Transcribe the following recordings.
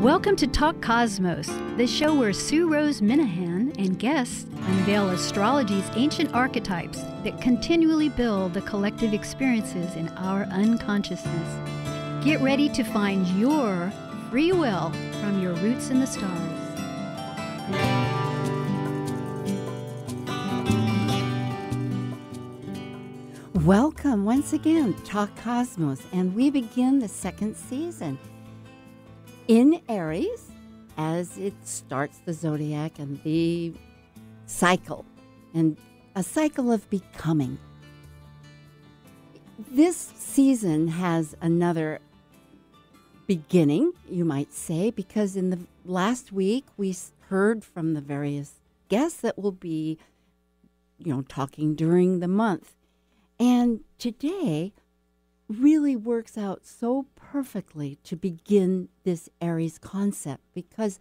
Welcome to Talk Cosmos, the show where Sue Rose Minahan and guests unveil astrology's ancient archetypes that continually build the collective experiences in our unconsciousness. Get ready to find your free will from your roots in the stars. Welcome once again, Talk Cosmos, and we begin the second season in Aries as it starts the zodiac and the cycle, and a cycle of becoming. This season has another beginning, you might say, because in the last week we heard from the various guests that will be, talking during the month. And today really works out so perfectly to begin this Aries concept, because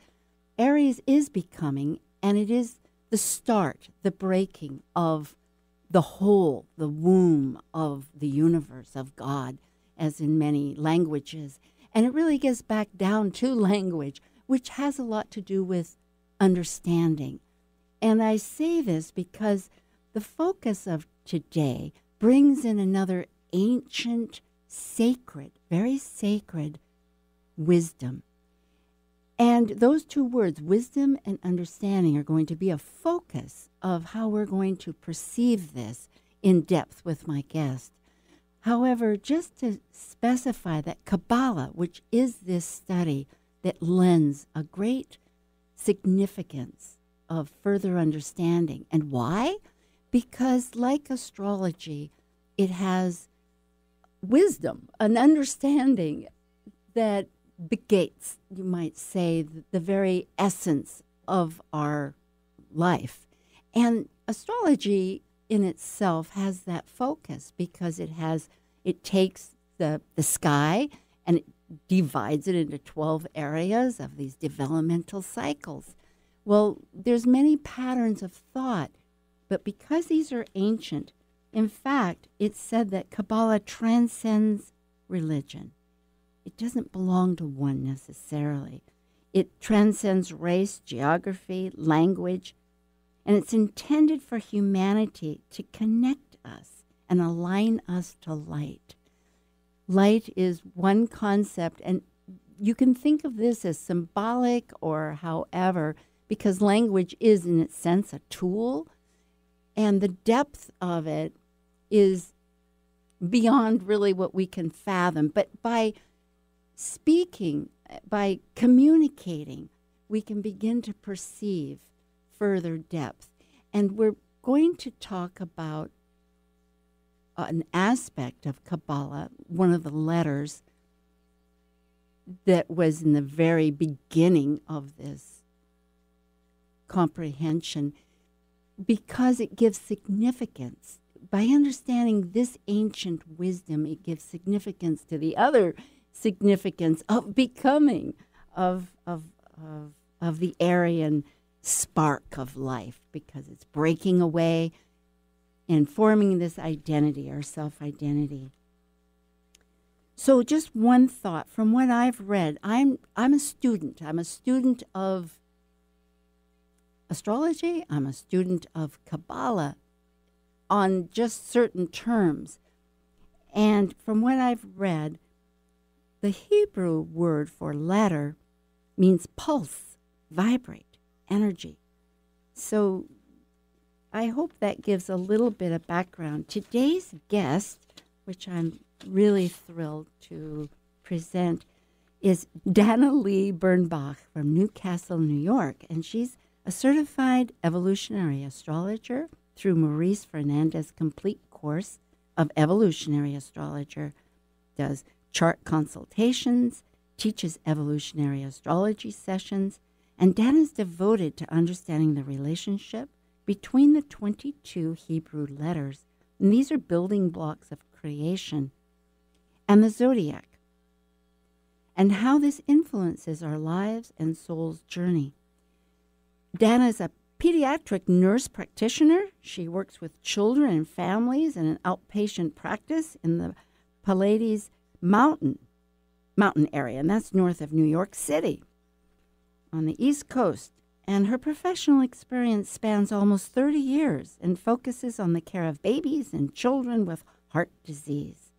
Aries is becoming, and it is the start, the breaking of the whole, the womb of the universe, of God, as in many languages. And it really gets back down to language, which has a lot to do with understanding. And I say this because the focus of today brings in another ancient, sacred, very sacred wisdom. And those two words, wisdom and understanding, are going to be a focus of how we're going to perceive this in depth with my guest. However, just to specify that Kabbalah, which is this study that lends a great significance of further understanding. And why? Because like astrology, it has wisdom, an understanding that begates, you might say, the very essence of our life. And astrology in itself has that focus because it takes the sky and it divides it into 12 areas of these developmental cycles. Well, there's many patterns of thought, but because these are ancient, in fact, it's said that Kabbalah transcends religion. It doesn't belong to one necessarily. It transcends race, geography, language, and it's intended for humanity to connect us and align us to light. Light is one concept, and you can think of this as symbolic or however, because language is, in its sense, a tool, and the depth of it is beyond really what we can fathom. But by speaking, by communicating, we can begin to perceive further depth. And we're going to talk about an aspect of Kabbalah, one of the letters that was in the very beginning of this comprehension, because it gives significance. By understanding this ancient wisdom, it gives significance to the other significance of becoming, of the Aryan spark of life, because it's breaking away and forming this identity, our self-identity. So just one thought from what I've read. I'm a student. I'm a student of astrology. I'm a student of Kabbalah on just certain terms. And from what I've read, the Hebrew word for letter means pulse, vibrate, energy. So I hope that gives a little bit of background. Today's guest, which I'm really thrilled to present, is Dana Lee Bernbach from Newcastle, New York. And she's a certified evolutionary astrologer through Maurice Fernandez's complete course of evolutionary astrologer, does chart consultations, teaches evolutionary astrology sessions, and Dana's devoted to understanding the relationship between the 22 Hebrew letters, and these are building blocks of creation, and the zodiac, and how this influences our lives and soul's journey. Dana is a pediatric nurse practitioner. She works with children and families in an outpatient practice in the Pleiades mountain area, and that's north of New York City. on the East Coast, and her professional experience spans almost 30 years and focuses on the care of babies and children with heart disease.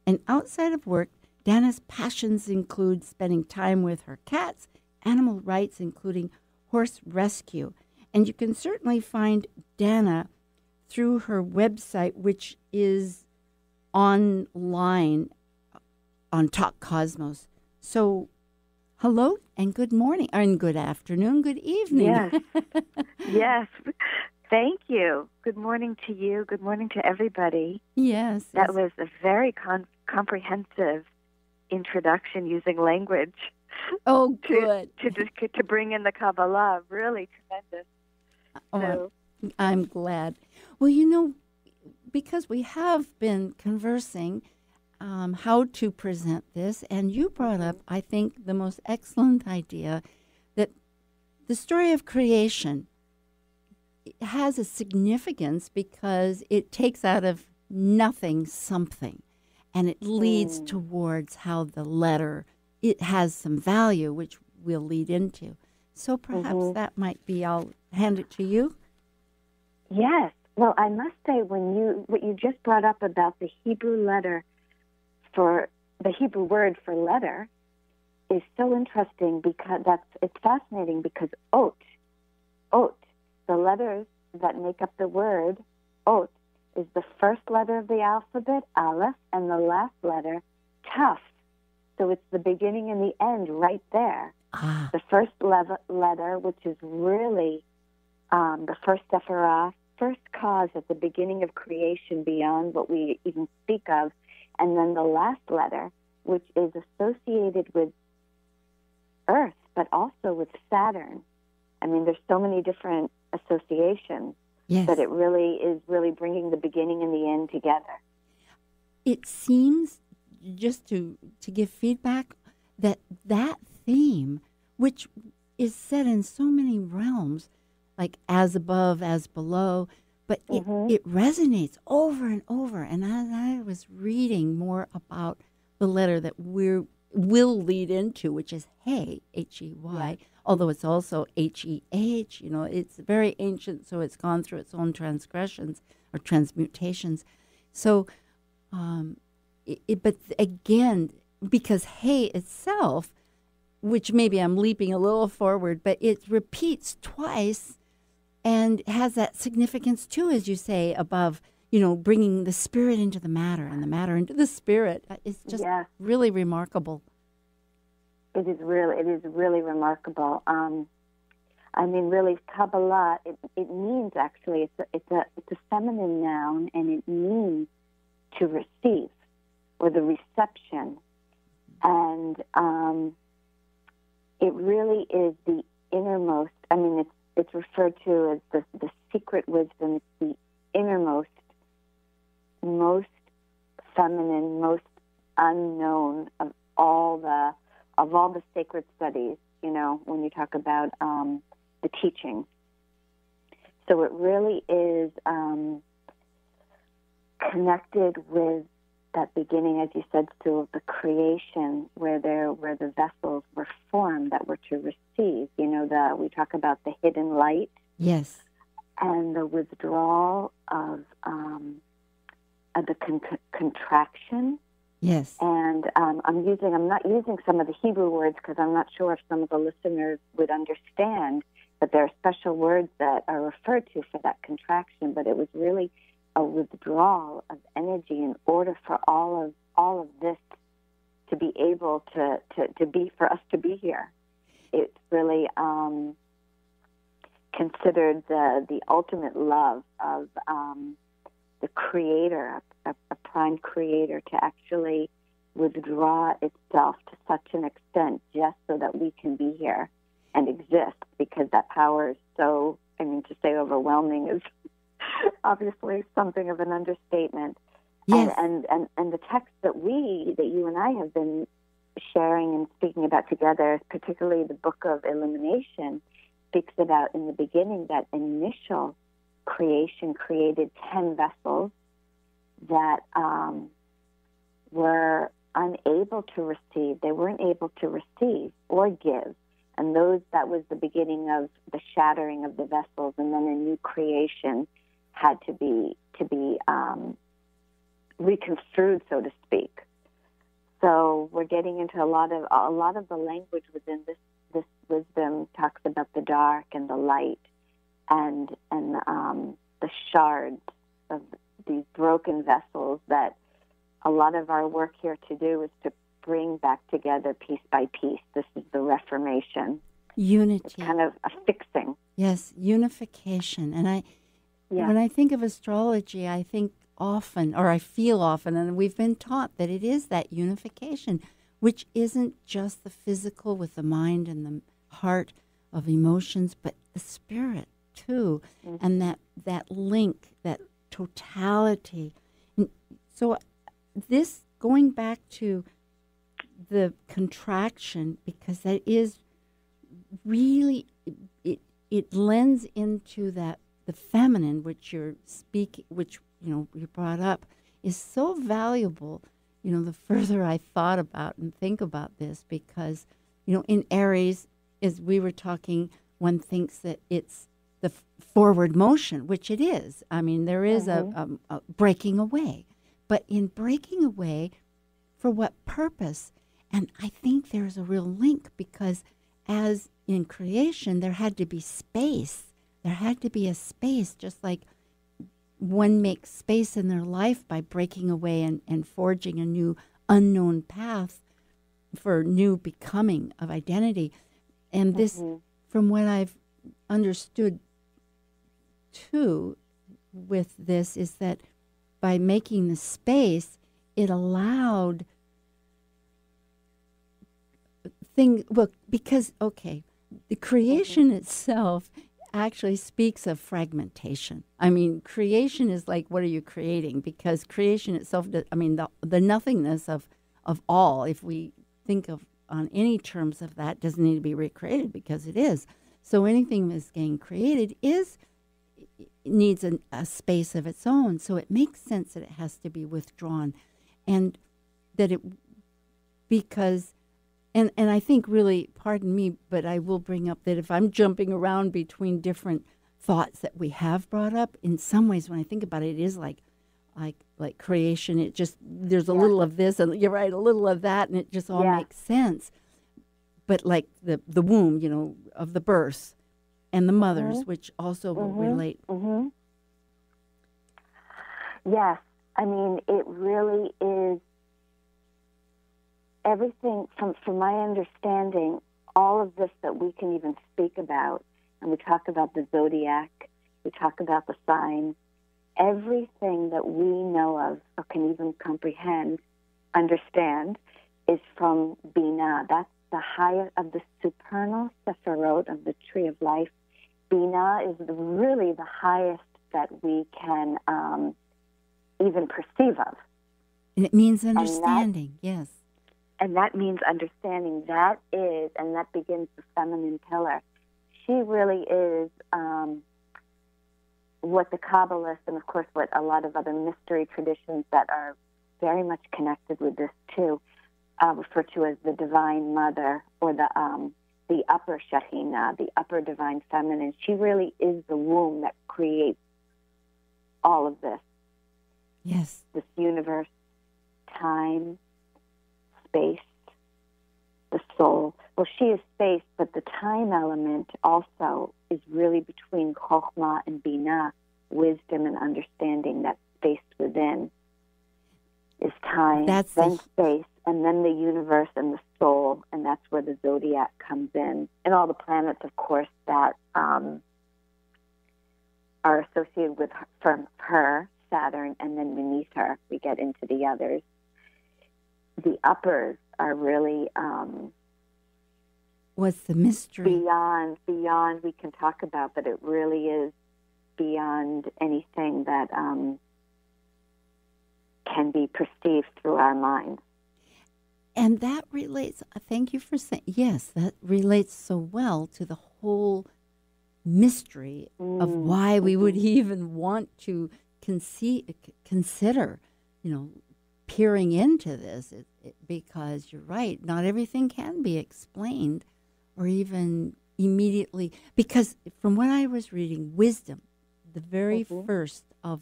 And outside of work, Dana's passions include spending time with her cats, animal rights, including horse rescue. And you can certainly find Dana through her website, which is online on Talk Cosmos. So, hello and good morning, and good afternoon, good evening. Yes. Yes. Thank you. Good morning to you. Good morning to everybody. Yes. That was a very comprehensive introduction using language. Oh, good. To bring in the Kabbalah. Really tremendous. Oh, I'm glad. Well, because we have been conversing how to present this, and you brought up, I think, the most excellent idea that the story of creation has a significance because it takes out of nothing something, and it leads towards how the letter, it has some value, which we'll lead into. So perhaps that might be, I'll hand it to you. Yes. Well, I must say, what you just brought up about the Hebrew letter for the Hebrew word for letter is so interesting because it's fascinating because ot, the letters that make up the word ot, is the first letter of the alphabet, aleph, and the last letter, taf. So it's the beginning and the end right there. The first letter, which is really the first sephirah, first cause at the beginning of creation beyond what we even speak of, and then the last letter, which is associated with Earth, but also with Saturn. I mean, there's so many different associations that it really is bringing the beginning and the end together. It seems, just to give feedback, that theme, which is said in so many realms, like as above, as below, but it resonates over and over. And as I was reading more about the letter that will lead into, which is Hey, H-E-Y, although it's also H-E-H, it's very ancient, so it's gone through its own transgressions or transmutations. So, but again, because Hey itself, which maybe I'm leaping a little forward, but it repeats twice and has that significance too, as you say, above, bringing the spirit into the matter and the matter into the spirit. It's just really remarkable. It is really remarkable. I mean, really, Kabbalah, it means actually, it's a feminine noun, and it means to receive, or the reception. And it really is the innermost, I mean, it's referred to as the secret wisdom. It's the innermost, most feminine, most unknown of all the sacred studies, when you talk about the teachings. So it really is connected with that beginning, as you said, to the creation, where the vessels were formed that were to receive. We talk about the hidden light, yes, and the withdrawal of the contraction. Yes. And I'm not using some of the Hebrew words because I'm not sure if some of the listeners would understand, but there are special words that are referred to for that contraction. But it was really a withdrawal of energy in order for all of this to be able to be, for us to be here. It's really considered the ultimate love of the creator, a prime creator, to actually withdraw itself to such an extent just so that we can be here and exist, because that power is so, to say overwhelming is obviously something of an understatement. Yes. And the text that you and I have been sharing and speaking about together, particularly the Book of Illumination, speaks about in the beginning that initial creation created 10 vessels that were unable to receive. They weren't able to receive or give. And that was the beginning of the shattering of the vessels, and then a new creation had to be reconstrued, so to speak. So we're getting into a lot of the language within this wisdom talks about the dark and the light, and the shards of these broken vessels that a lot of our work here to do is to bring back together piece by piece. This is the Reformation. Unity. It's kind of a fixing. Yes, unification. And when I think of astrology, I think often, or I feel often, and we've been taught that it is that unification, which isn't just the physical with the mind and the heart of emotions, but the spirit too, and that link, that totality. And so this, going back to the contraction, because that is really, it lends into that, the feminine, which you're speaking, which you brought up, is so valuable. The further I thought about and think about this, because in Aries, as we were talking, one thinks that it's the forward motion, which it is. I mean, there is a breaking away, but in breaking away, for what purpose? And I think there's a real link, because as in creation, there had to be space. There had to be a space, just like one makes space in their life by breaking away and forging a new unknown path for new becoming of identity. And this, from what I've understood too with this, is that by making the space, it allowed because the creation itself actually speaks of fragmentation. I mean, creation is like, what are you creating? Because creation itself, the nothingness of all, if we think of on any terms of that, doesn't need to be recreated, because it is. So anything that's getting created needs a space of its own. So it makes sense that it has to be withdrawn, and that because I think really, pardon me, but I will bring up that if I'm jumping around between different thoughts that we have brought up, in some ways, when I think about it, it is like creation. It just, there's a little of this, and you're right, a little of that, and it just all makes sense. But like the womb, of the birth, and the mothers, which also will relate. Yes, I mean, it really is. Everything, from my understanding, all of this that we can even speak about, and we talk about the zodiac, we talk about the signs, everything that we know of or can even comprehend, understand, is from Binah. That's the highest of the supernal sephirot of the tree of life. Binah is really the highest that we can even perceive of. And it means understanding, yes. And that means understanding. That is, and that begins the feminine pillar. She really is what the Kabbalists, and of course what a lot of other mystery traditions that are very much connected with this too, refer to as the Divine Mother, or the upper Shekhinah, the upper Divine Feminine. She really is the womb that creates all of this. Yes. This universe, time, space, the soul. Well, she is space, but the time element also is really between Chokhmah and Binah, wisdom and understanding. That space within is time, then space, and then the universe and the soul, and that's where the zodiac comes in. And all the planets, of course, that are associated with her, Saturn, and then beneath her, we get into the others. The uppers are really what's the mystery? Beyond we can talk about, but it really is beyond anything that can be perceived through our minds. And that relates, thank you for saying, yes, that relates so well to the whole mystery of why we would even want to consider, peering into this, because you're right, not everything can be explained or even immediately, because from what I was reading, wisdom, the very first of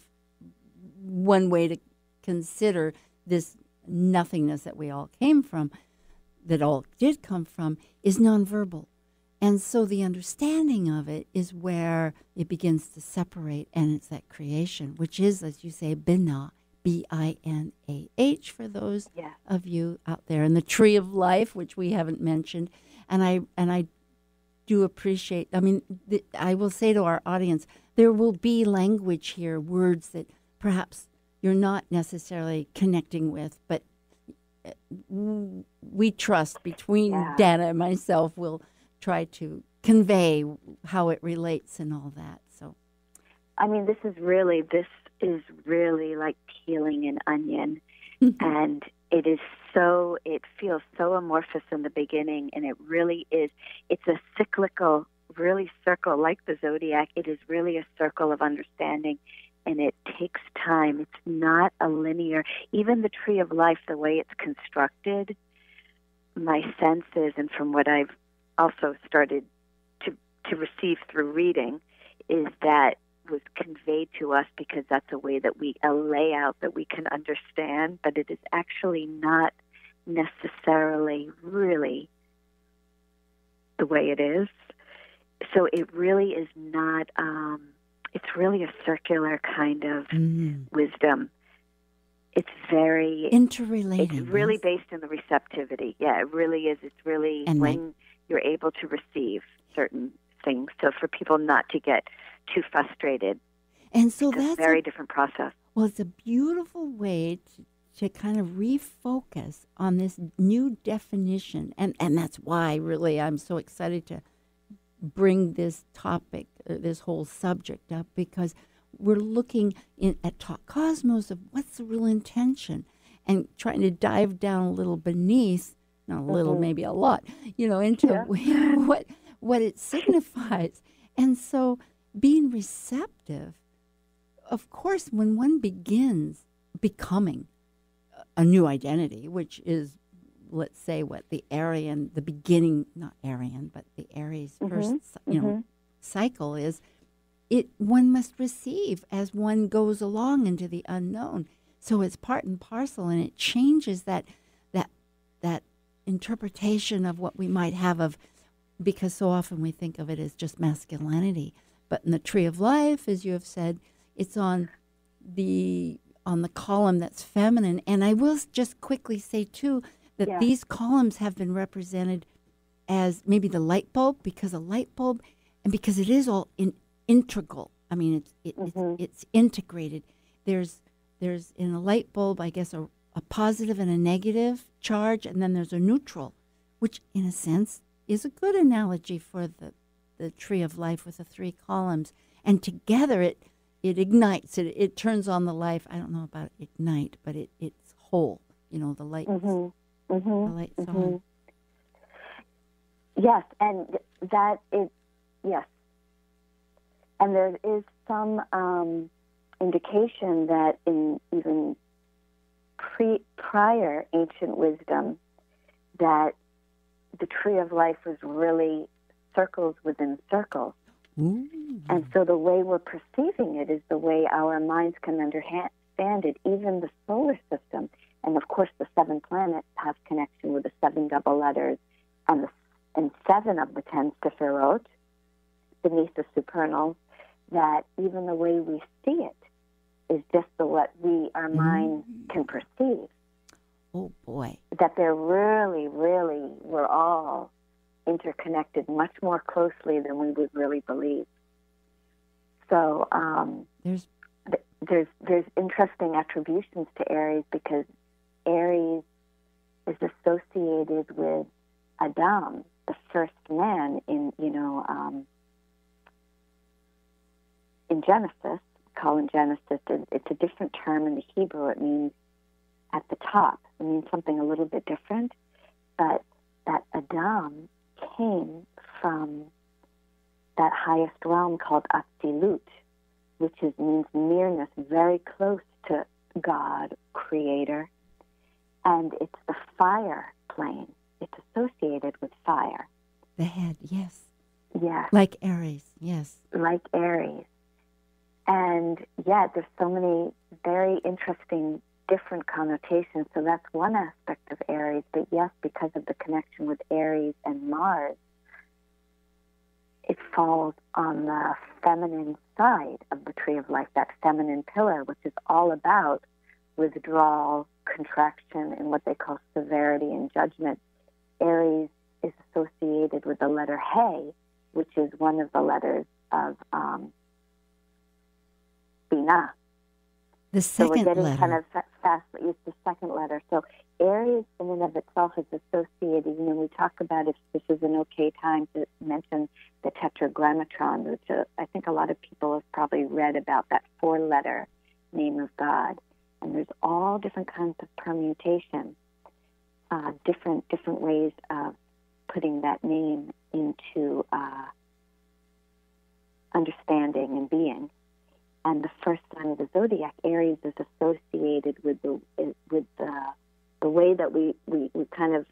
one way to consider this nothingness that we all came from, that all did come from, is nonverbal. And so the understanding of it is where it begins to separate, and it's that creation, which is, as you say, Binah, B-I-N-A-H, for those of you out there, and the tree of life, which we haven't mentioned. And I do appreciate, I mean, I will say to our audience, there will be language here, words that perhaps you're not necessarily connecting with, but we trust between Dana and myself will try to convey how it relates and all that. So, I mean, this is really like peeling an onion, and it feels so amorphous in the beginning, and it really is. It's a cyclical, really circle, like the zodiac. It is really a circle of understanding, and it takes time. It's not a linear. Even the tree of life, the way it's constructed, my sense is, and from what I've also started to receive through reading, is that was conveyed to us because that's a way that a layout that we can understand, but it is actually not necessarily really the way it is. So it really is not, it's really a circular kind of wisdom. It's very interrelated. It's really based in the receptivity. Yeah, it really is. It's really when you're able to receive certain things. So for people not to get too frustrated. And so it's that's a very different process. Well, it's a beautiful way to kind of refocus on this new definition. And that's why really I'm so excited to bring this topic, this whole subject up, because we're looking at Talk Cosmos of what's the real intention and trying to dive down a little beneath, not a little, maybe a lot, into what it signifies. And so being receptive, of course, when one begins becoming a new identity, which is, let's say, what the Aryan, the beginning, not Aryan, but the Aries first, cycle is, one must receive as one goes along into the unknown. So it's part and parcel, and it changes that interpretation of what we might have of, because so often we think of it as just masculinity. But in the tree of life, as you have said, it's on the column that's feminine. And I will just quickly say, too, that these columns have been represented as maybe the light bulb, because a light bulb, and because it is all integral. I mean, it's integrated. There's in a light bulb, I guess, a positive and a negative charge, and then there's a neutral, which in a sense is a good analogy for the tree of life with the three columns. And together it ignites, it turns on the life. I don't know about ignite, but it's whole. The light. The light's on. Yes, and that is, yes. And there is some indication that in even prior ancient wisdom, that the tree of life was really circles within circles. And so the way we're perceiving it is the way our minds can understand it, even the solar system. And of course, the 7 planets have connection with the 7 double letters and 7 of the 10 sephirot beneath the supernals, that even the way we see it is just what our mind can perceive. Oh, boy. That they're really, really, we're all interconnected much more closely than we would really believe. So there's interesting attributions to Aries, because Aries is associated with Adam, the first man in Genesis. Call in Genesis, it's a different term in the Hebrew. It means at the top. It means something a little bit different, but that Adam came from that highest realm called Atzilut, which means nearness, very close to God, Creator, and it's the fire plane. It's associated with fire. The head, yes. Yes. Like Aries, yes. Like Aries. And yeah, there's so many very interesting different connotations. So that's one aspect of Aries. But yes, because of the connection with Aries and Mars, it falls on the feminine side of the tree of life, that feminine pillar, which is all about withdrawal, contraction, and what they call severity and judgment. Aries is associated with the letter He, which is one of the letters of Binah. The So we're second getting letter. kind of fast. It's the second letter. So Aries in and of itself is associated. We talk about if this is an okay time to mention the Tetragrammaton, which I think a lot of people have probably read about, that 4-letter name of God. And there's all different kinds of permutation, different ways of putting that name into understanding and being. And the first sign of the zodiac, Aries, is associated with the way that we kind of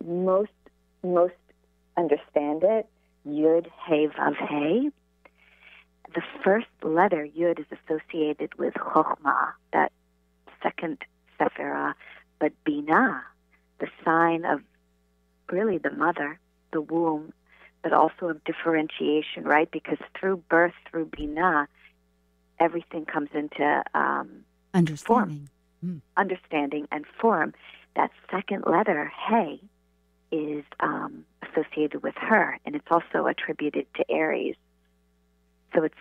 most understand it. Yud, He, Vav, He. The first letter, Yud, is associated with Chokhmah, that second Sephirah, but Binah, the sign of really the mother, the womb, but also of differentiation, right? Because through birth, through Binah, everything comes into Understanding. Form. Understanding and form. That second letter, He, is associated with her, and it's also attributed to Aries. So it's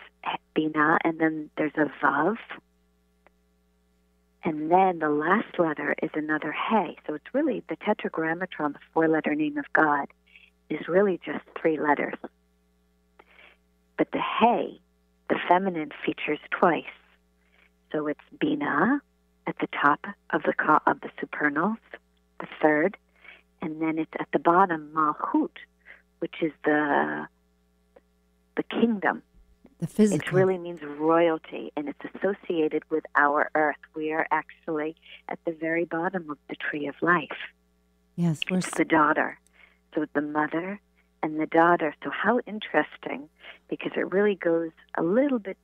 Binah, and then there's a Vav, and then the last letter is another He. So it's really the Tetragrammaton, the 4-letter name of God, is really just 3 letters. But the He, the feminine, features twice. So it's Binah at the top of the supernals, the third, and then it's at the bottom, Malchut, which is the kingdom. The physical. It really means royalty, and it's associated with our earth. We are actually at the very bottom of the tree of life. Yes, it's the daughter. So the mother and the daughter. So how interesting, because it really goes a little bit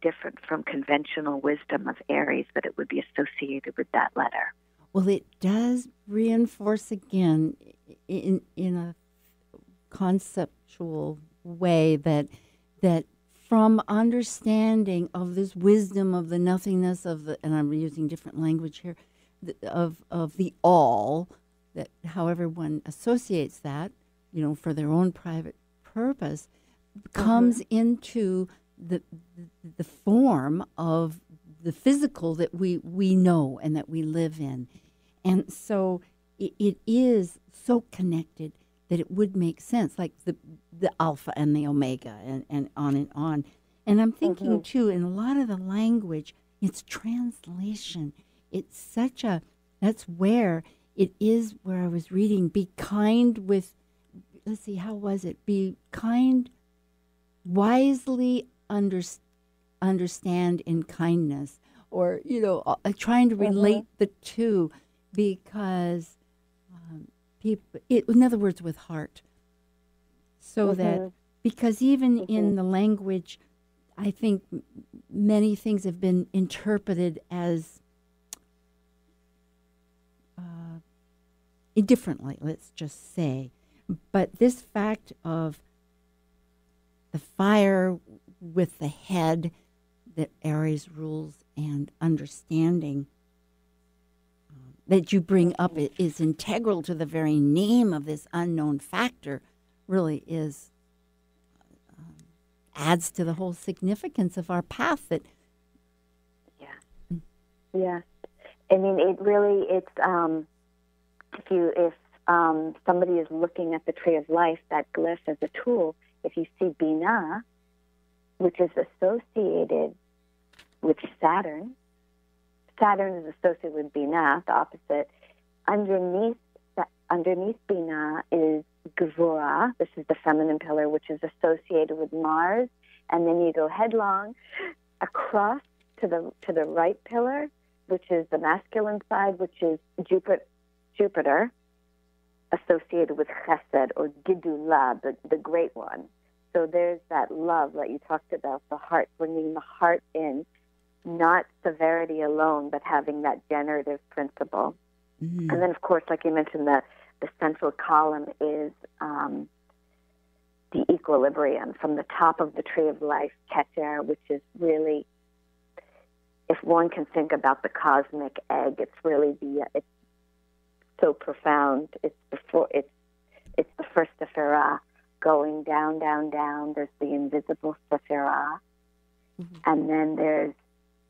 different from conventional wisdom of Aries, but it would be associated with that letter. Well, it does reinforce again in a conceptual way that from understanding of this wisdom of the nothingness of the, and I'm using different language here, of the all, that however one associates that, for their own private purpose, comes into the form of the physical that we know and that we live in. And so it is so connected that it would make sense, like the alpha and the omega and on and on. And I'm thinking, too, in a lot of the language, it's translation. It's that's where it is, where I was reading, be kind with, let's see, how was it? Be kind, wisely understand in kindness. Or, trying to relate the two, because people, in other words, with heart. So that, because even in the language, I think many things have been interpreted as differently, let's just say. But this fact of the fire with the head that Aries rules and understanding that you bring up is integral to the very name of this unknown factor, really is adds to the whole significance of our path. That yeah. I mean, it's if somebody is looking at the tree of life, that glyph as a tool, if you see Binah, which is associated with Saturn. Saturn is associated with Binah, the opposite. Underneath Binah is Gvura. This is the feminine pillar, which is associated with Mars. And then you go headlong across to the right pillar, which is the masculine side, which is Jupiter. associated with chesed or gidulah, the great one. So there's that love that you talked about, the heart, bringing the heart in, not severity alone, but having that generative principle. Mm-hmm. And then, of course, like you mentioned, the central column is the equilibrium from the top of the tree of life, Keter, which is really, if one can think about the cosmic egg, it's really it's so profound. It's the first sephirah going down, down, down. There's the invisible sephirah, and then there's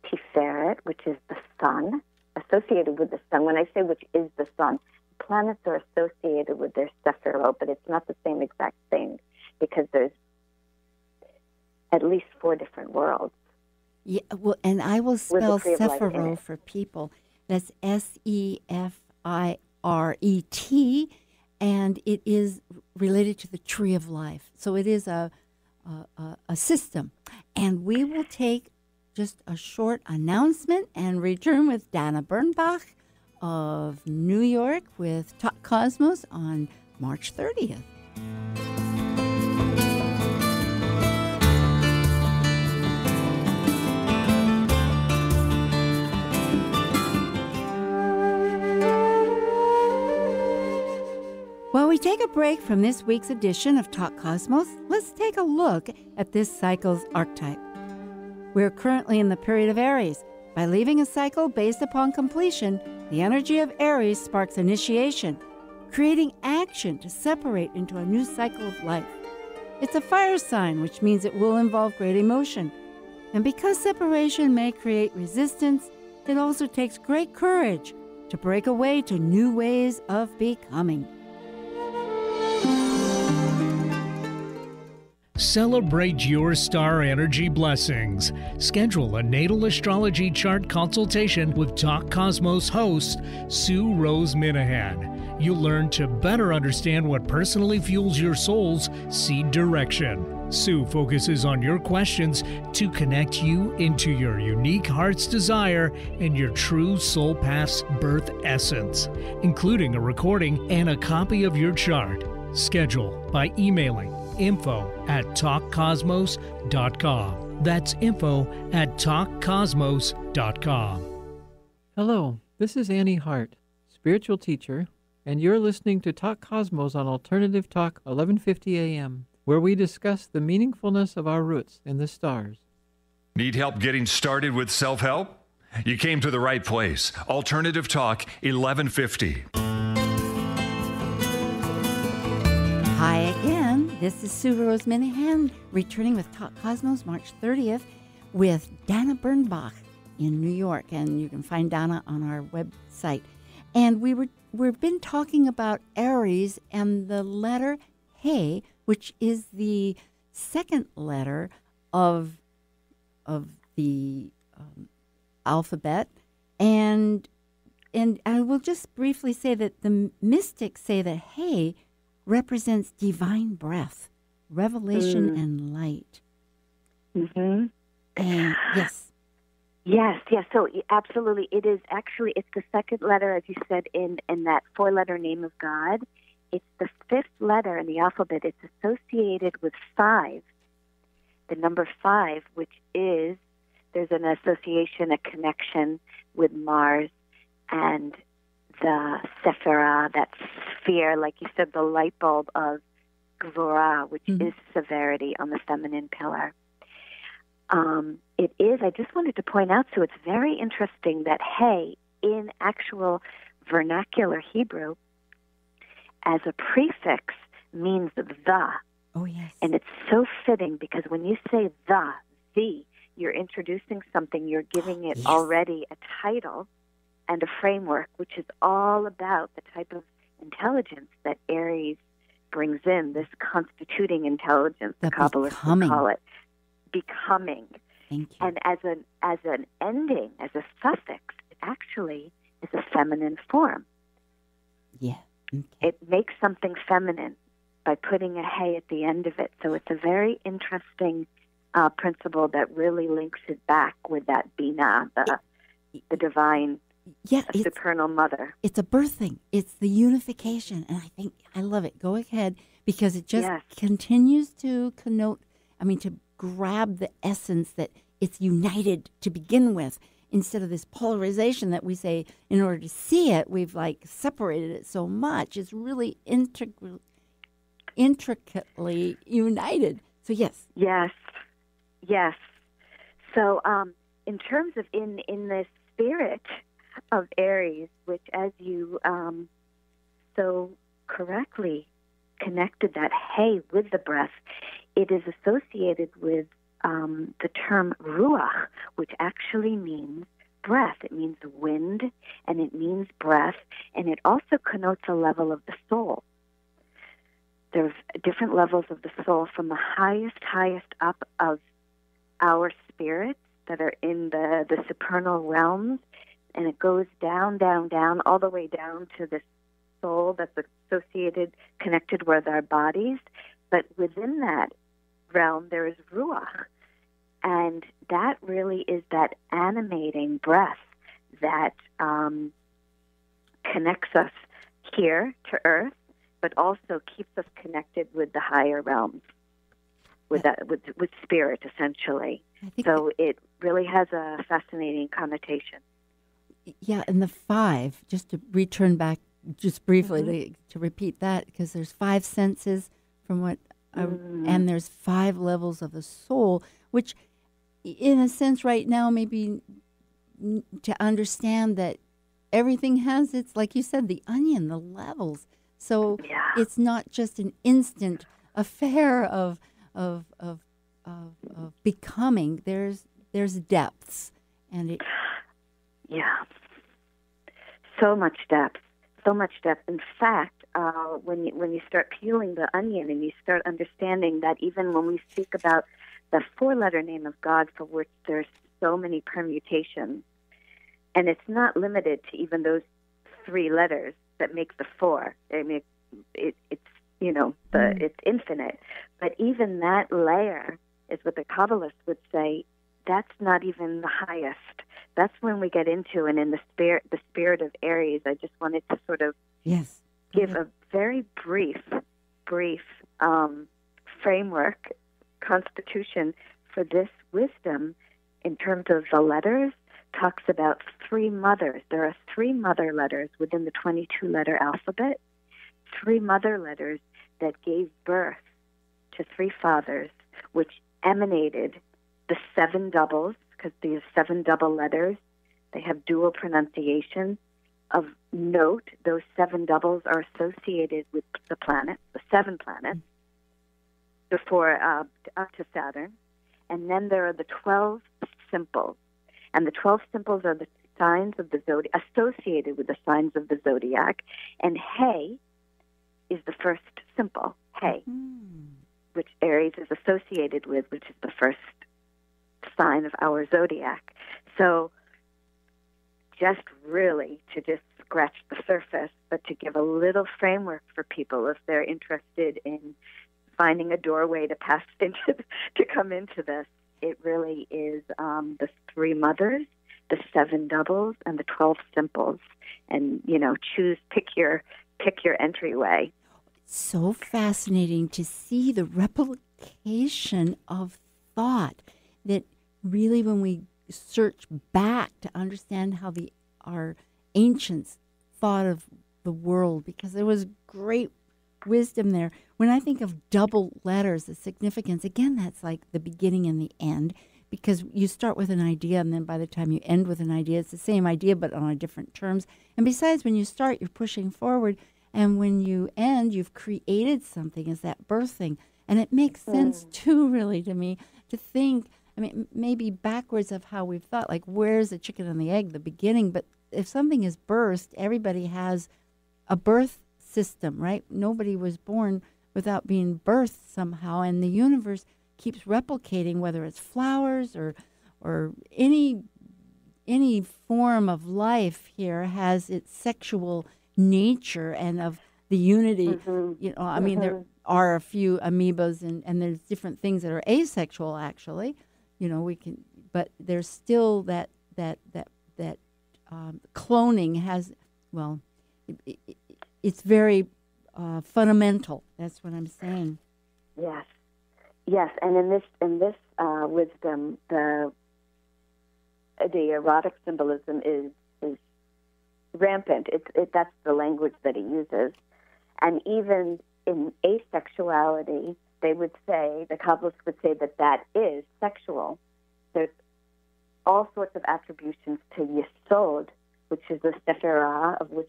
Tiferet, which is the sun, associated with the sun. When I say which is the sun, planets are associated with their sephirot, but it's not the same exact thing because there's at least 4 different worlds. Yeah, well, and I will spell sephirot for people. That's Sephiret, and it is related to the tree of life. So it is a system. And we will take just a short announcement and return with Dana Bernbach of New York with Talk Cosmos on March 30th. While we take a break from this week's edition of Talk Cosmos, let's take a look at this cycle's archetype. We're currently in the period of Aries. By leaving a cycle based upon completion, the energy of Aries sparks initiation, creating action to separate into a new cycle of life. It's a fire sign, which means it will involve great emotion. And because separation may create resistance, it also takes great courage to break away to new ways of becoming. Celebrate your star energy blessings. Schedule a natal astrology chart consultation with Talk Cosmos host Sue Rose Minahan. You'll learn to better understand what personally fuels your soul's seed direction. Sue focuses on your questions to connect you into your unique heart's desire and your true soul path's birth essence, including a recording and a copy of your chart. Schedule by emailing info@talkcosmos.com. That's info@talkcosmos.com. Hello, this is Annie Hart, spiritual teacher, and you're listening to Talk Cosmos on Alternative Talk 1150 AM, where we discuss the meaningfulness of our roots in the stars. Need help getting started with self-help? You came to the right place. Alternative Talk 1150. Hi again. This is Sue Rose Minahan returning with Talk Cosmos March 30th with Dana Bernbach in New York, and you can find Dana on our website. And we've been talking about Aries and the letter He, which is the second letter of the alphabet, and I will just briefly say that the mystics say that He represents divine breath, revelation, and light. Mm-hmm. And yes. Yes. So absolutely, it is actually, it's the second letter, as you said, in that 4-letter name of God. It's the 5th letter in the alphabet. It's associated with 5, the number 5, which is, there's an association, a connection with Mars and the sephirah, that sphere, like you said, the light bulb of Gvurah, which is severity on the feminine pillar. It is, I just wanted to point out, so it's very interesting that He, in actual vernacular Hebrew, as a prefix, means the. Oh, yes. And it's so fitting because when you say the, you're introducing something, you're giving it already a title and a framework, which is all about the type of intelligence that Aries brings in, this constituting intelligence, the Kabbalists call it, becoming. Thank you. And as an ending, as a suffix, it actually is a feminine form. Yeah. Okay. It makes something feminine by putting a He at the end of it. So it's a very interesting principle that really links it back with that Binah, the divine Yeah, a supernal mother. It's a birthing. It's the unification. And I think I love it. Go ahead, because it just continues to connote, to grab the essence that it's united to begin with, instead of this polarization that we say in order to see it, we've like separated it so much. It's really intricately united. So yes. Yes. So in terms of in the spirit of Aries, which, as you so correctly connected that, with the breath, it is associated with the term ruach, which actually means breath. It means wind, and it means breath, and it also connotes a level of the soul. There's different levels of the soul, from the highest up of our spirits that are in the supernal realms, and it goes down, all the way down to the soul that's associated, connected with our bodies. But within that realm, there is ruach, and that really is that animating breath that connects us here to Earth, but also keeps us connected with the higher realms, with spirit, essentially. So it really has a fascinating connotation. Yeah, and the 5, just to return back just briefly to repeat that, because there's 5 senses from what, and there's 5 levels of the soul, which in a sense right now maybe to understand that everything has its, like you said, the onion, the levels. So it's not just an instant affair of becoming. There's depths, and it. Yeah. So much depth. In fact, when you start peeling the onion and you start understanding that even when we speak about the 4-letter name of God, for which there's so many permutations, and it's not limited to even those 3 letters that make the 4. I mean, it's it's infinite. But even that layer is what the Kabbalists would say. That's not even the highest. That's when we get into, and in the spirit of Aries, I just wanted to sort of give a very brief framework, constitution for this wisdom in terms of the letters. Talks about 3 mothers. There are 3 mother letters within the 22-letter alphabet, 3 mother letters that gave birth to 3 fathers, which emanated the 7 doubles, because these 7 double letters, they have dual pronunciation. Of note, those 7 doubles are associated with the planets, the 7 planets, before up to Saturn. And then there are the 12 simples. And the 12 simples are the signs of the zodiac, associated with the signs of the zodiac. And Hay is the first simple, Hay, which Aries is associated with, which is the first sign of our zodiac. So just really to just scratch the surface, but to give a little framework for people if they're interested in finding a doorway to pass into, to come into this. It really is the 3 mothers, the 7 doubles, and the 12 simples. And pick your entryway. So fascinating to see the replication of thought, that really when we search back to understand how our ancients thought of the world, because there was great wisdom there. When I think of double letters, the significance, again, that's like the beginning and the end, because you start with an idea, and then by the time you end with an idea, it's the same idea but on a different terms. And besides, when you start, you're pushing forward, and when you end, you've created something as that birthing. And it makes sense too, really, to me, to think, maybe backwards of how we've thought, like, where's the chicken and the egg, the beginning? But if something is birthed, everybody has a birth system, right? Nobody was born without being birthed somehow, and the universe keeps replicating, whether it's flowers or any form of life here has its sexual nature and of the unity. There are a few amoebas and there's different things that are asexual, actually. But there's still that cloning has, well, it's very fundamental. That's what I'm saying. Yes, yes, and in this wisdom, the erotic symbolism is rampant. That's the language that he uses, and even in asexuality, they would say, the Kabbalists would say that is sexual. There's all sorts of attributions to Yesod, which is the sephirah of which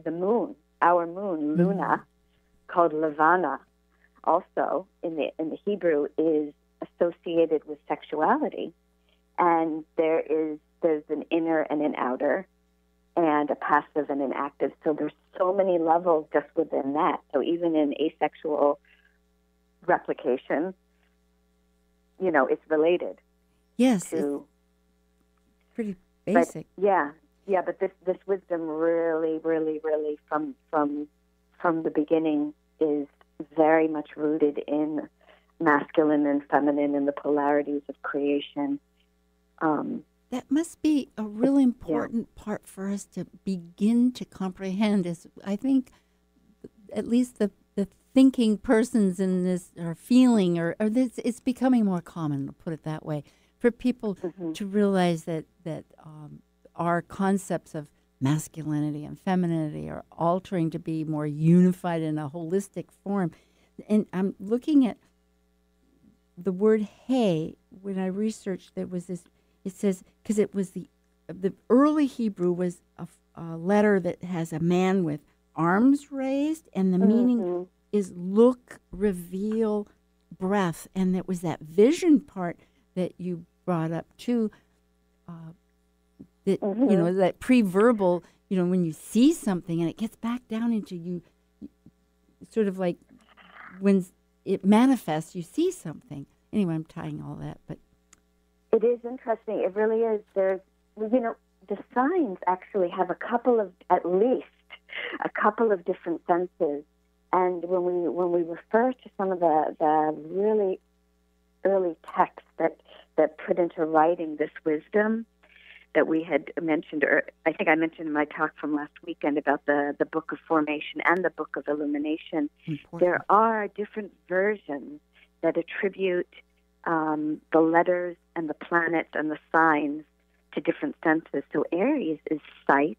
the moon, our moon, Luna, called Levana, also in the Hebrew is associated with sexuality, and there's an inner and an outer, and a passive and an active. So there's so many levels just within that. So even in asexual replication, it's related. Yes, to it's pretty basic. But this wisdom really, really, really from the beginning is very much rooted in masculine and feminine and the polarities of creation. That must be a really important part for us to begin to comprehend. Is I think at least the thinking persons in this are feeling, or this, it's becoming more common, to put it that way, for people to realize that our concepts of masculinity and femininity are altering to be more unified in a holistic form. And I'm looking at the word "hey" when I researched. There was this. It says, because it was the early Hebrew was a letter that has a man with arms raised, and the meaning is look, reveal, breath, and it was that vision part that you brought up too. That that pre-verbal, when you see something and it gets back down into you, sort of like when it manifests, you see something. Anyway, I'm tying all that, but. It is interesting. It really is. There's, the signs actually have at least a couple of different senses. And when we refer to some of the really early texts that put into writing this wisdom that we had mentioned, or I think I mentioned in my talk from last weekend about the Book of Formation and the Book of Illumination, there are different versions that attribute the letters and the planets and the signs to different senses. So Aries is sight,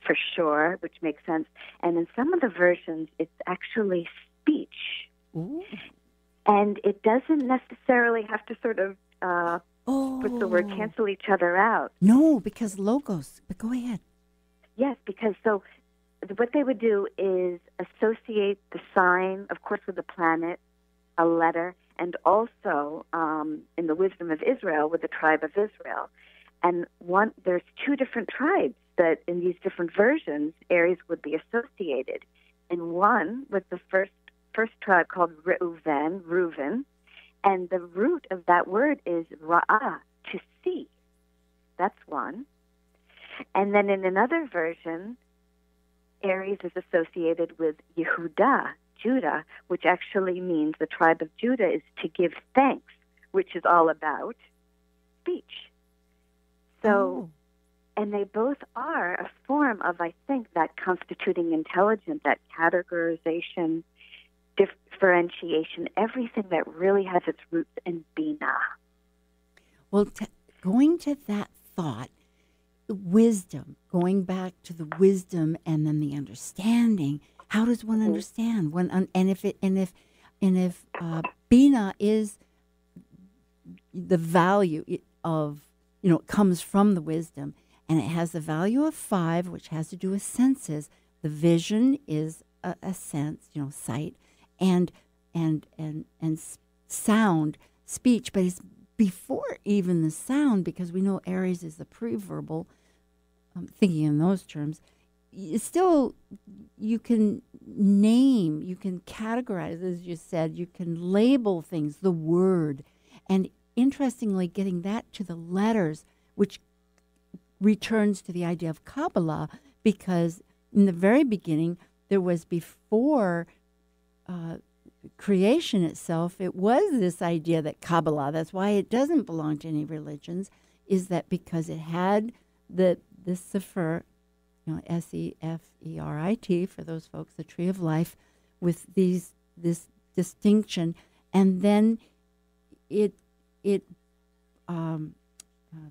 for sure, which makes sense. And in some of the versions, it's actually speech. Ooh. And it doesn't necessarily have to sort of, what's the word, cancel each other out. No, because logos. But go ahead. Yes, because so what they would do is associate the sign, of course, with the planet, a letter, and also in the wisdom of Israel with the tribe of Israel. And there's two different tribes that in these different versions, Aries would be associated. In one with the first tribe called Reuven, and the root of that word is ra'ah, to see. That's one. And then in another version, Aries is associated with Yehudah, Judah, which actually means the tribe of Judah is to give thanks, which is all about speech. So, and they both are a form of, I think, that constituting intelligence, that categorization, differentiation, everything that really has its roots in Bina. Well, going to that thought, wisdom, going back to the wisdom and then the understanding. How does one understand? If Bina is the value of, it comes from the wisdom, and it has the value of 5, which has to do with senses. The vision is a sense, sight, and sound, speech. But it's before even the sound, because we know Aries is the pre-verbal. Thinking in those terms. It's still, you can name, you can categorize, as you said, you can label things, the word. And interestingly, getting that to the letters, which returns to the idea of Kabbalah, because in the very beginning, there was before creation itself, it was this idea that Kabbalah, that's why it doesn't belong to any religions, is that because it had the this Sefer, Seferit for those folks, the tree of life, with this distinction, and then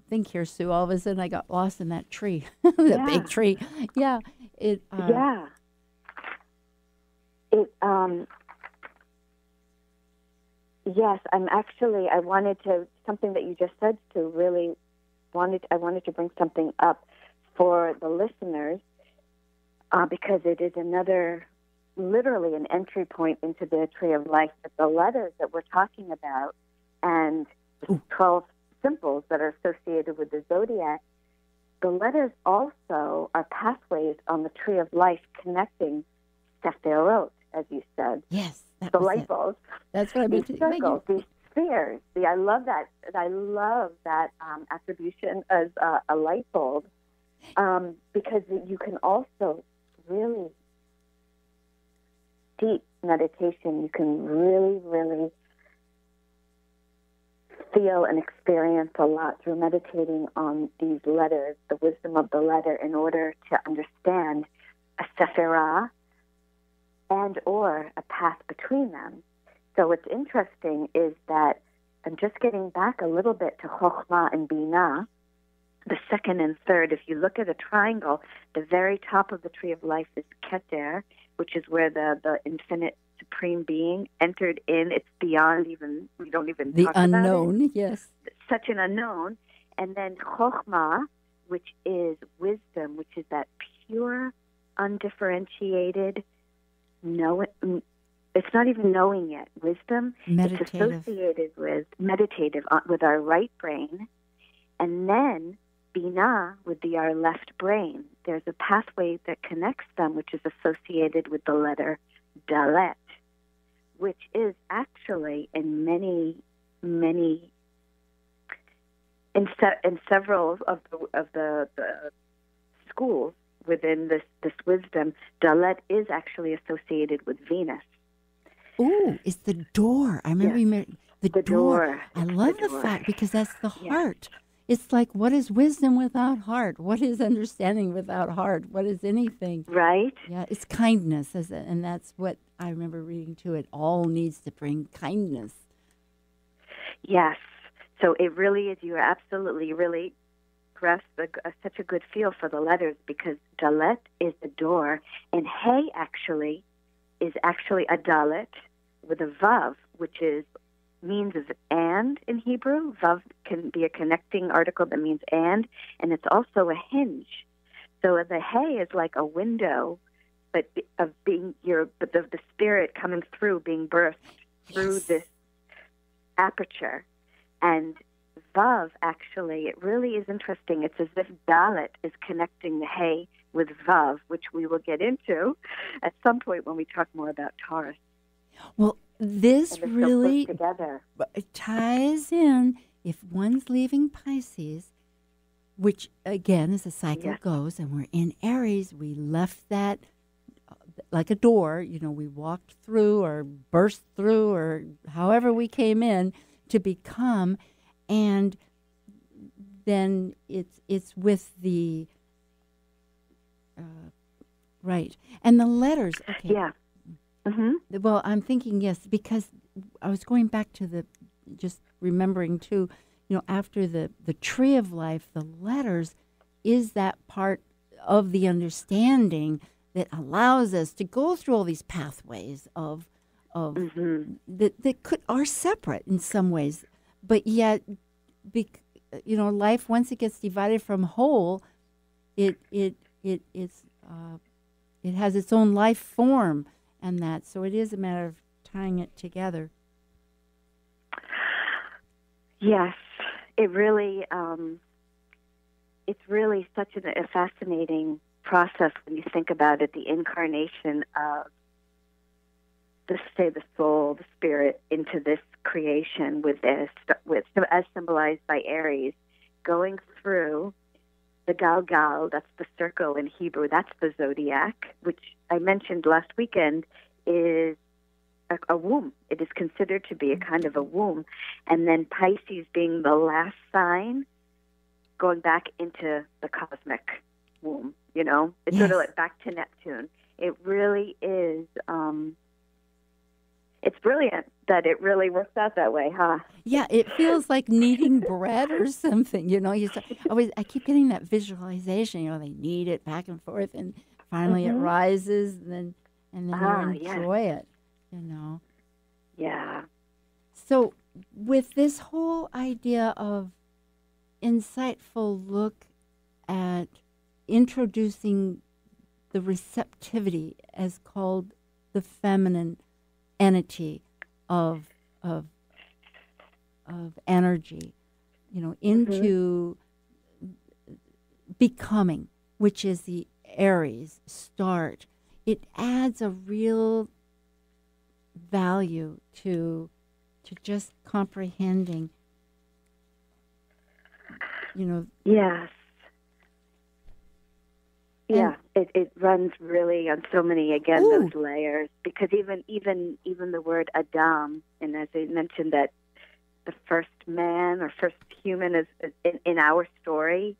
think here, Sue. All of a sudden, I got lost in that tree, the big tree. Yeah, It. Yes, I'm actually. I wanted to something that you just said to really I wanted to bring something up for the listeners because it is literally an entry point into the tree of life. But the letters that we're talking about and the 12 symbols that are associated with the zodiac, the letters also are pathways on the tree of life connecting Sephirot, as you said. Yes, the light bulbs. That's what I meant. These circles, these spheres. I love that. I love that attribution as a light bulb because you can also really deep meditation. You can really, really feel and experience a lot through meditating on these letters, the wisdom of the letter, in order to understand a sephirah and or a path between them. So what's interesting is that I'm just getting back a little bit to Chokhmah and Binah, the second and third. If you look at a triangle, the very top of the tree of life is Keter, which is where the infinite supreme being entered in. It's beyond even, we don't even the talk about it. The unknown, yes. Such an unknown. And then Chokhmah, which is wisdom, which is that pure, undifferentiated, it's not even knowing yet. Wisdom, it's associated with meditative, with our right brain. And then Binah would be our left brain. There's a pathway that connects them, which is associated with the letter Dalet, which is actually in several of the schools within this wisdom, Dalet is actually associated with Venus. Ooh, it's the door. I remember the door. I love the fact because that's the heart. It's like, what is wisdom without heart? What is understanding without heart? What is anything? Right. Yeah, it's kindness, and that's what I remember reading too. It all needs to bring kindness. Yes. So it really is. You are absolutely really grasp such a good feel for the letters because Dalet is the door, and Hey is actually a Dalet with a Vav, which means and in Hebrew. Vav can be a connecting article that means and it's also a hinge. So the Hey is like a window, but of being the spirit coming through, being birthed through this aperture. And Vav, actually, it really is interesting. It's as if Dalet is connecting the Hey with Vav, which we will get into at some point when we talk more about Taurus. Well, this really together. It ties in. If one's leaving Pisces, which again, as the cycle goes, and we're in Aries, we left that like a door. We walked through or burst through or however we came in to become. And then it's with the right, and the letters. Okay. Yeah. Mm-hmm. Well, I'm thinking yes, because I was going back to just remembering too. After the tree of life, the letters is that part of the understanding that allows us to go through all these pathways of that are separate in some ways. But yet, life, once it gets divided from whole, it has its own life form, and that. So it is a matter of tying it together. Yes, it really it's really such a fascinating process when you think about it. The incarnation of the soul, the spirit, into this creation with as symbolized by Aries, going through the Galgal, that's the circle in Hebrew, that's the zodiac, which I mentioned last weekend is a womb. It is considered to be a kind of a womb. And then Pisces being the last sign going back into the cosmic womb, you know? It's Yes. sort of like back to Neptune. It really is, it's brilliant that it really works out that way, huh? Yeah, it feels like kneading bread or something. You know, I keep getting that visualization. You know, they knead it back and forth, and finally it rises, and then you enjoy it. You know. Yeah. So, with this whole idea of insightful look at introducing the receptivity as called the feminine entity of energy, you know, into becoming, which is the Aries start, it adds a real value to just comprehending, you know. Yes. Yeah, it runs really on so many, again, those layers, because even the word Adam, and as I mentioned that the first man or first human is in our story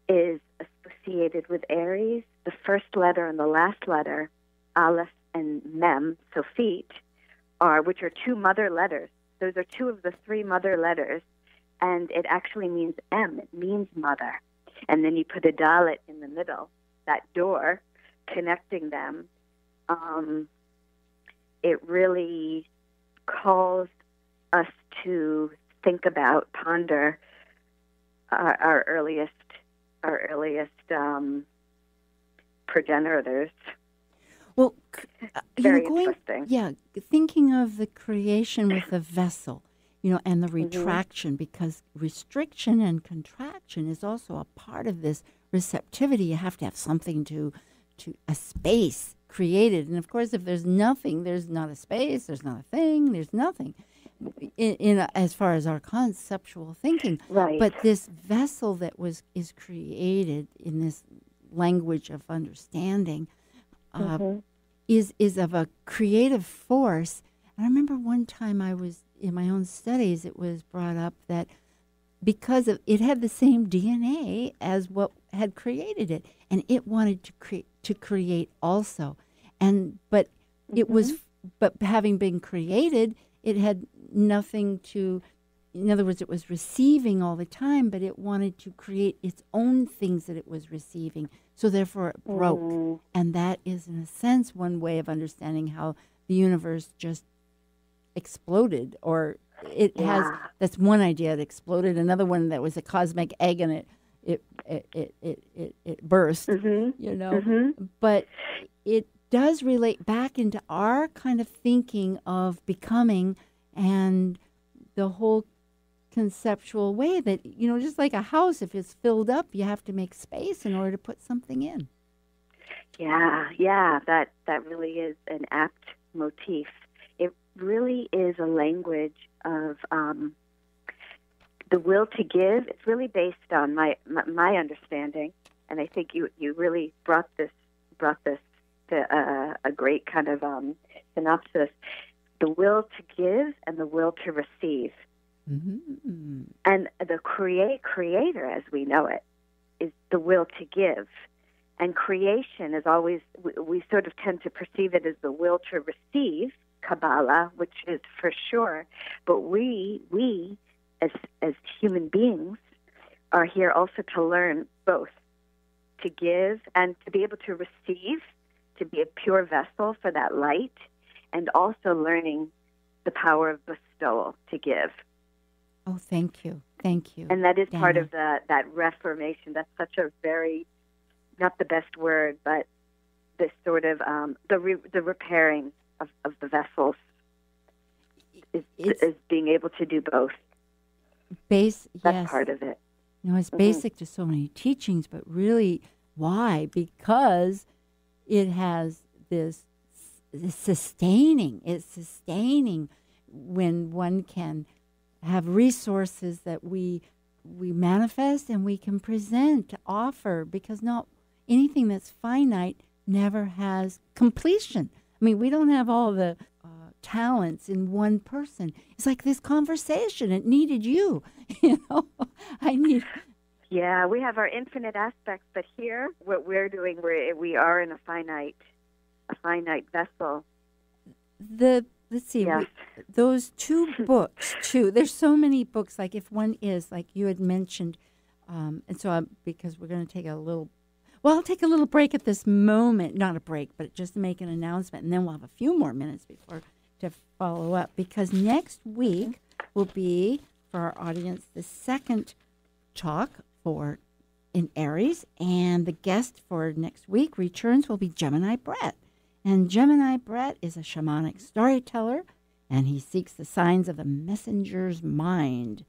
is associated with Aries. The first letter and the last letter, Aleph and Mem, so feet, which are two mother letters. Those are two of the three mother letters, and it actually means M. It means mother. And then you put a dalet in the middle, that door connecting them. It really calls us to think about, ponder our earliest progenitors. Well, very interesting. Yeah, thinking of the creation with the vessel, you know, and the retraction, because restriction and contraction is also a part of this receptivity. You have to have something to a space created. And of course, if there's nothing, there's not a space, there's not a thing, there's nothing as far as our conceptual thinking. Right. But this vessel that is created in this language of understanding is of a creative force. And I remember one time I was in my own studies, it was brought up that because it had the same DNA as what had created it, and it wanted to create also, but it was, but having been created, it had nothing to. In other words, it was receiving all the time, but it wanted to create its own things that it was receiving. So therefore, it broke, and that is, in a sense, one way of understanding how the universe just exploded, or it has. That's one idea. It exploded. Another one that was a cosmic egg, and it burst. You know, but it does relate back into our kind of thinking of becoming and the whole conceptual way that, you know, just like a house, if it's filled up, you have to make space in order to put something in. Yeah, that really is an apt motif. It really is a language of the will to give. It's really based on my understanding, and I think you really brought this to a great kind of synopsis. The will to give and the will to receive. And the creator, as we know it, is the will to give. And creation is always, we sort of tend to perceive it as the will to receive, Kabbalah, which is for sure. But we as human beings are here also to learn both, to give and to be able to receive, to be a pure vessel for that light, and also learning the power of bestowal, to give. Oh, thank you. Thank you. And that is Dana. part of that reformation. That's such a very, not the best word, but this sort of, the repairing of the vessels is being able to do both. That's part of it. You know, it's basic to so many teachings, but really, why? Because it has this sustaining. It's sustaining when one can have resources that we manifest and we can present, to offer, because not anything that's finite never has completion. I mean, we don't have all the talents in one person. It's like this conversation. It needed you. You know, I need Yeah, we have our infinite aspects, but here, what we're doing, we are in a finite vessel. Let's see, Yes. those two books too. There's so many books. Like if one is like you had mentioned, and so because we're going to take a little. Well, I'll take a little break at this moment. Not a break, but just make an announcement, and then we'll have a few more minutes before to follow up. Because next week will be for our audience the second talk for in Aries, and the guest for next week returns will be Gemini Brett. And Gemini Brett is a shamanic storyteller, and he seeks the signs of the messenger's mind.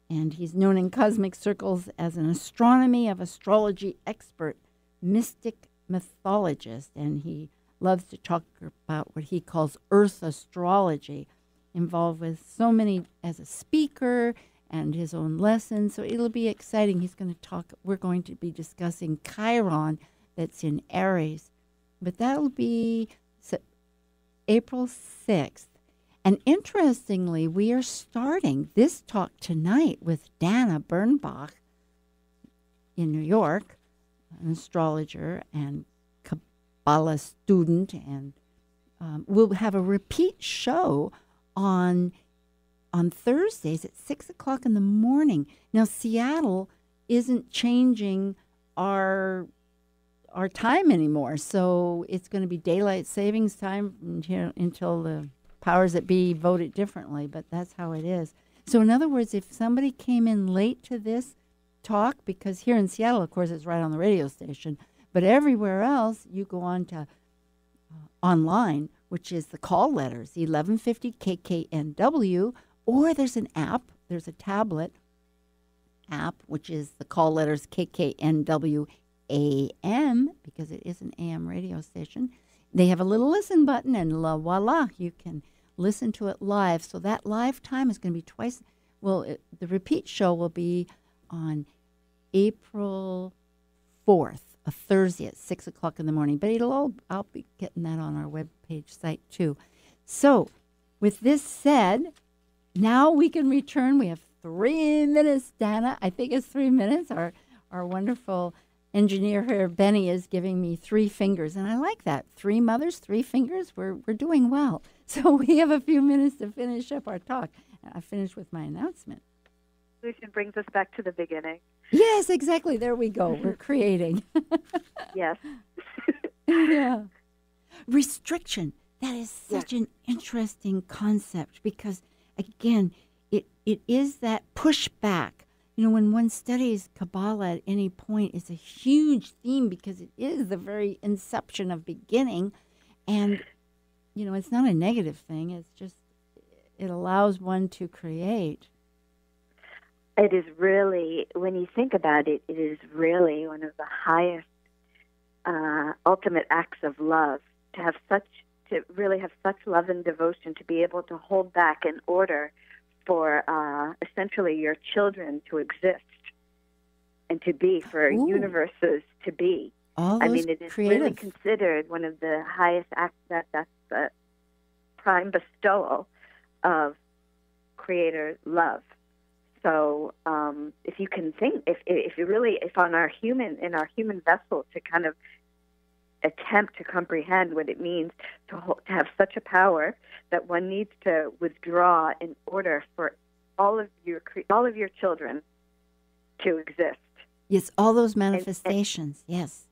And he's known in cosmic circles as an astronomy of astrology expert, mystic mythologist, and he loves to talk about what he calls Earth astrology, involved with so many as a speaker and his own lessons. So it'll be exciting. We're going to be discussing Chiron that's in Aries. But that'll be April 6th. And interestingly, we are starting this talk tonight with Dana Bernbach in New York, an astrologer and Kabbalah student. And we'll have a repeat show on Thursdays at 6 o'clock in the morning. Now, Seattle isn't changing our time anymore, so it's going to be daylight savings time until the powers that be vote it differently, but that's how it is. So in other words, if somebody came in late to this talk, because here in Seattle, of course, it's right on the radio station, but everywhere else, you go on to online, which is the call letters, 1150 KKNW, or there's an app, there's a tablet app, which is the call letters KKNW AM, because it is an AM radio station. They have a little listen button, and voila, you can listen to it live. So that live time is going to be twice. Well, the repeat show will be on April 4th, a Thursday at 6 o'clock in the morning. But I'll be getting that on our webpage site too. So with this said, now we can return. We have 3 minutes, Dana. I think it's 3 minutes. Our wonderful engineer here, Benny, is giving me 3 fingers, and I like that. 3 mothers, 3 fingers. We're doing well. So we have a few minutes to finish up our talk. I finished with my announcement. Evolution brings us back to the beginning. Yes, exactly. There we go. We're creating. Yes. Yeah. Restriction. That is such an interesting concept because, again, it is that pushback. You know, when one studies Kabbalah at any point, it's a huge theme because it is the very inception of beginning. And, you know, it's not a negative thing. It's just, it allows one to create. It is really, when you think about it, it is really one of the highest, ultimate acts of love, to really have such love and devotion, to be able to hold back in order for essentially your children to exist and to be, for universes to be. I mean, it is really considered one of the highest acts, that's the prime bestowal of Creator love. So if you can think, if on our human vessel to kind of attempt to comprehend what it means to have such a power that one needs to withdraw in order for all of your children to exist. Yes, all those manifestations. Yes,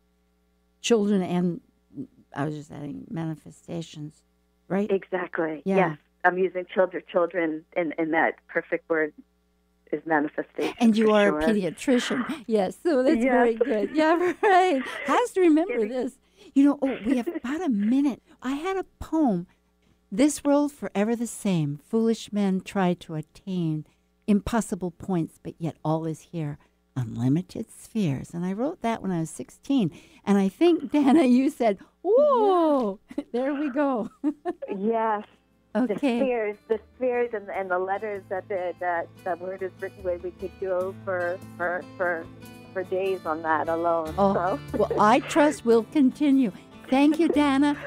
children, and I was just adding manifestations, right? Exactly. Yeah. Yes, I'm using children, and that perfect word is manifestation. And you are a pediatrician. Yes, so that's very good. Yeah, right. Has to remember this. You know, we have about a minute. I had a poem. This world forever the same. Foolish men try to attain impossible points, but yet all is here. Unlimited spheres. And I wrote that when I was 16. And I think, Dana, you said, whoa, there we go. Yes. Okay. The spheres and the letters that the word is written with, we could go for days on that alone. Oh, so. Well, I trust we'll continue. Thank you, Dana.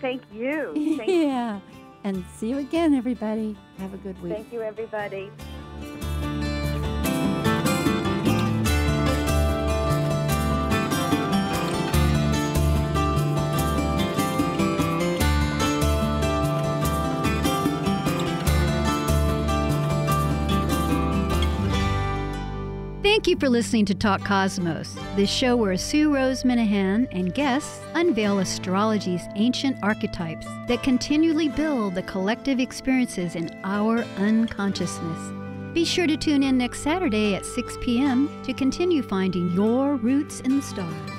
Thank you. Yeah. And see you again, everybody. Have a good week. Thank you, everybody. you for listening to Talk Cosmos, the show where Sue Rose Minahan and guests unveil astrology's ancient archetypes that continually build the collective experiences in our unconsciousness. Be sure to tune in next Saturday at 6 p.m. to continue finding your roots in the stars.